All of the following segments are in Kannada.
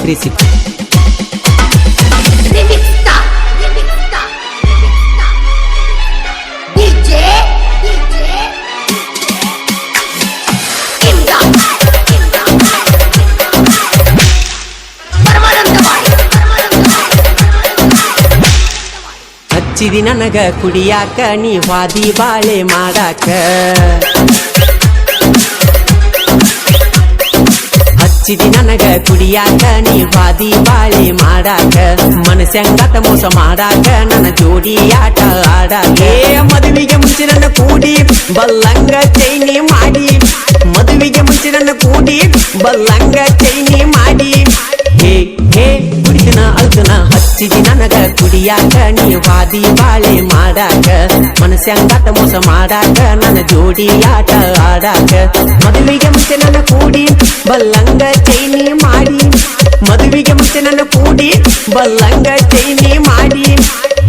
36. ಹಚ್ಚಿದಿ ನನಗ ಕುಡಿಯಾಕ ನೀ ವಾದಿ ಬಾಳೆ ಮಾಡಾಕ ಹಚ್ಚಿದಿ ನನಗ ಕುಡಿಯಾಕ ನೀ ವಾದಿ ಬಾಳೆ ಮಾಡಾಕ ಮನಸ್ಸಂಗತ ಮೋಸ ಮಾಡಾಕ ನನ್ನ ಜೋಡಿ ಆಟ ಆಡಾಕ ಮದುವೆಗೆ ಮುಂಚೆ ನನ್ನ ಕೂಡಿ ಬಲ್ಲಂಗ ಚೈನಿ ಮಾಡಿ ಮದುವೆಗೆ ಮುಂಚೆ ನನ್ನ ಕೂಡಿ ಬಲ್ಲಂಗ ಚೈನಿ ಮಾಡಿ ಹೇ ಹೇ ಕುಡಿತನ ಅಳ್ತನ ಹಚ್ಚಿದಿ ನನಗ ಕುಡಿಯಾಕ ನೀ ವಾದಿ ಬಾಳೆ ಮಾಡಾಕ ಮನಸ್ಸಂಗತ ಮೋಸ ಮಾಡಾಕ ನನ್ನ ಜೋಡಿ ಆಟ ಆಡಾಕ ಮದುವೆಗೆ ಮುಂಚೆ ನನ್ನ ಕೂಡಿ ಬಲ್ಲಂಗ ಚೈನಿ ಮಾಡಿ ಮದುವೆಗೆ ಮುಂಚೆ ನನ್ನ ಕೂಡಿ ಬಲ್ಲಂಗ ಚೈನಿ ಮಾಡಿ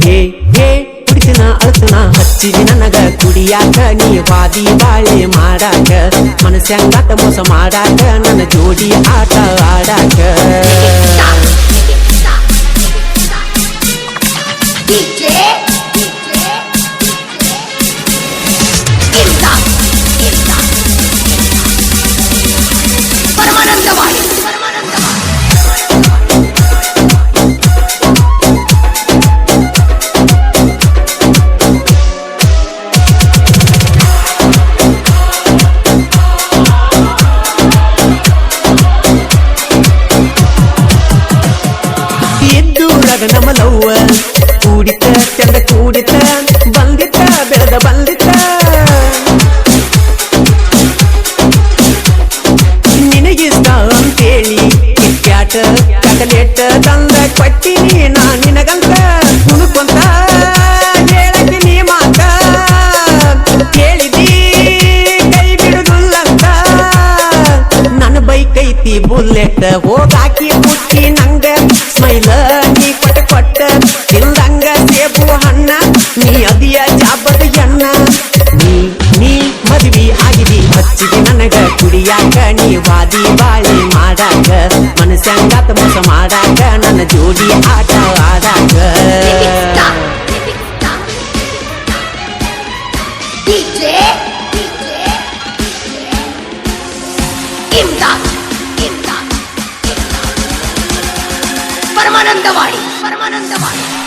ಹೇ ಹೇ ಕುಡಿತನ ಅಳ್ತನ ಹಚ್ಚಿದಿ ನನಗ ಕುಡಿಯಾಕ ನೀ ವಾದಿ ಬಾಳೆ ಮಾಡಾಕ ಮನಸ್ಸಂಗತ ಮೋಸ ಮಾಡಾಕ ನನ್ನ ಜೋಡಿ ಆಟ ಆಡಾಕ ನಮಲವ್ವ ಕೂಡಿತ ಚಂದ ಕೂಡಿತ ಬಂದಿತ ಬೆಳೆದ ಬಂದಿತ ನಿನಗಿಷ್ಟ ಅಂತೇಳಿ ಕಿಟ್ಕ್ಯಾಟ ಚಾಕಲೇಟ್ ತಂದ ಕೊಟ್ಟಿನಿ ನಾ ನಿನಗಂತ ಕುಣುಕೊಂತ ಹೇಳಕ್ಕೆ ನೀ ಮಾತ ಕೇಳಿದಿ ಕೈ ಬಿಡುದಿಲ್ಲಂತ ನನ್ನ ಬೈಕ್ ಐತಿ ಬುಲ್ಲೆಟ್ ಹೋಗಾಕಿ ಮುಟ್ಟಿ ನಂಗ ಸ್ಮೈಲ ನೀ ಕೊಟ್ಟ ಕೊಟ್ಟ ತಿಂದಂಗ ಸೇಬು ಹಣ್ಣ ನೀ ಅದಿಯ ಜಾಬದ ಎಣ್ಣ ನೀ ಮದುವೆ ಆಗಿದಿ ಹಚ್ಚಿದಿ ನನಗ ಕುಡಿಯಾಕ ನೀ ವಾದಿ ಬಾಳೆ ಮಾಡಾಕ ಮನಸ್ಸಂಗತ ಮೋಸ ಮಾಡಾಕ ನನ್ನ ಜೋಡಿ ಆಟ ಆಡಾಕ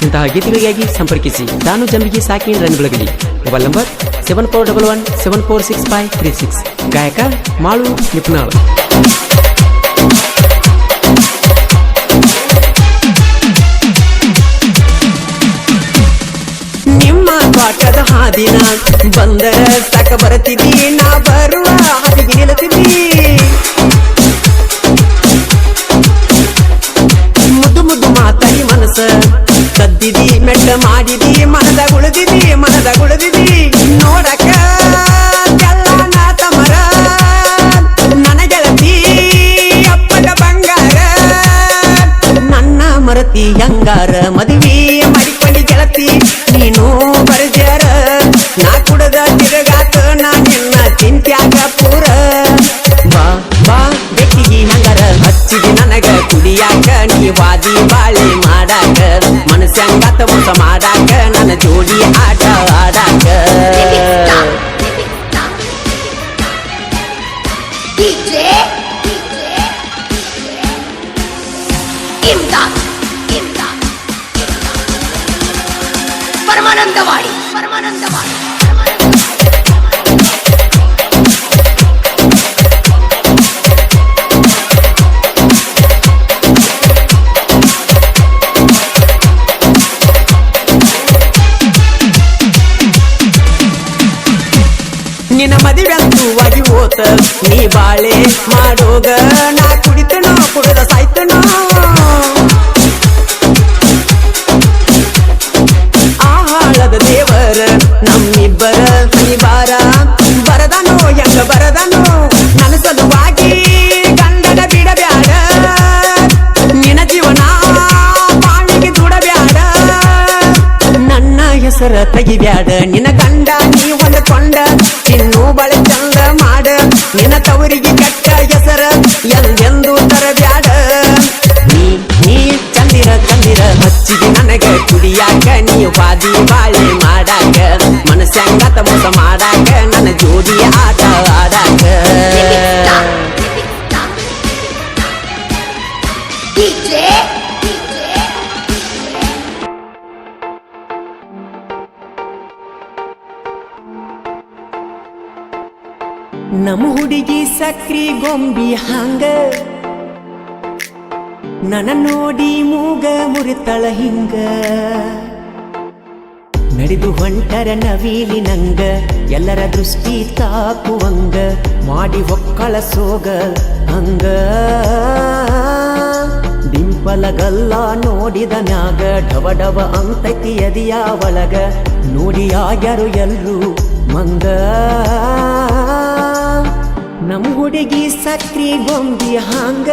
ಇಂತಹ ಗೀತೆಗಳಿಗಾಗಿ ಸಂಪರ್ಕಿಸಿ ತಾನು ಜಂಬಿಗೆ ಸಾಕಿ ರನ್ಗಳಗಲಿ ಮೊಬೈಲ್ ನಂಬರ್ 7411746536 ಗಾಯಕ ಮಾಳು ನಿಪುಣಾಳ್ ನಿಮ್ಮ ಪಾಠದ ಹಾದಿನ ಬಂದರ ಸಾಕ ಬರತಿದ್ದಿ ನಾ ಬರುವ ಹಾದಿಗೆ ನಿಲ್ಲತಿದ್ದಿ ಮುದ್ದು ಮುದ್ದು ಮಾತಾಡಿ ಮನಸ್ಸ ಕದ್ದಿದಿ ಮೆಟ್ಟ ಮಾಡಿದಿ ಮನದಾಗ ಉಳಿದಿದಿ ನೋಡಕ ಎಲ್ಲ ತಮರ ನನ್ನ ಗೆಳತಿ ಅಪ್ಪದ ಬಂಗಾರ ನನ್ನ ಮರತಿ ಹಂಗಾರ ಮದುವೆ ಮಾಡಿಕೊಂಡಿ ಗೆಳತಿ ನೀನು ಬರ್ಜಾರ ನಾ ಕುಡದ ತಿರುಗಾತ ನಾ ನಿನ್ನ ಚಿಂತ್ಯಾಗ ಪೂರ ಬಾ ಬಾ ಬೆಕ್ಕಿಗಿ ಹಂಗಾರ ಹಚ್ಚಿದಿ ನನಗ ಕುಡಿಯಾಕ ನೀ ವಾದಿ ಬಾಳೆ ಮಾಡಾಕ ಮನಸ್ಸಂಗತ ಮೋಸ ಮಾಡಾಕ ನನ್ನ ಜೋಡಿ ಆಟ ಆಡಾಕ ಪರಮಾನಂದವಾಡಿ ನಿನ್ನ ಮದುವೆಂತುವಾಗಿ ಹೋತ ನೀ ಬಾಳೆ ಮಾಡೋಗ ನಾ ಕುಡಿತನೋ ಕುಡದ ಸಾಯ್ತನೋ ಆ ಹಾಳದ ದೇವರ ನಮ್ಮಿಬ್ಬರ ಹನಿಬಾರ ಬರದನೋ ಹೆಂಗ ಬರದನೋ ನನ್ನ ಸಲುವಾಗಿ ಗಂಡನ ಬಿಡಬ್ಯಾಡ ನಿನ್ನ ಜೀವನ ಬಾಳಿಗೆ ದುಡಬ್ಯಾಡ ನನ್ನ ಹೆಸರ ತೆಗಿಬ್ಯಾಡ ನಿನ್ನ ಗಂಡ ನೀ ಹೊಂದಕೊಂಡ ತಿನ್ನು ಬಳೆ ಚಂದ ಮಾಡ ನಿನ್ನ ತವರಿಗೆ ಕೆಟ್ಟ ಹೆಸರ ಎಂದೆಂದು ತರಬ್ಯಾಡ ನೀ ಕುಡಿಯಾಕ ನೀ ವಾದಿ ಬಾಳೆ ಮಾಡಾಕ ಮನಸ್ಸಂಗತ ಮೋಸ ಮಾಡಾಕ ನನ್ನ ಜೋಡಿ ಆಟ ಆಡಾಕ ನಮ್ಮ ಹುಡುಗಿ ಸಕ್ರಿ ಗೊಂಬಿ ಹಂಗ ನನ್ನ ನೋಡಿ ಮೂಗ ಮುರಿತಳ ಹಿಂಗ ನಡೆದು ಹೊಂಟರ ನವೀಲಿ ನಂಗ ಎಲ್ಲರ ದೃಷ್ಟಿ ತಾಕುವಂಗ ಮಾಡಿ ಒಕ್ಕಳ ಸೋಗ ಹಂಗ ಡಿಂಪಲಗಲ್ಲ ನೋಡಿದ ಮ್ಯಾಗ ಡವ ಡವ ಅಂತೈತಿ ಎದಿಯ ಒಳಗ ನೋಡಿ ಆಗ್ಯಾರು ಎಲ್ರು ಮಂಗ ನಮ್ಮ ಹುಡುಗಿ ಸಕ್ರಿ ಗೊಂಬಿ ಹಂಗ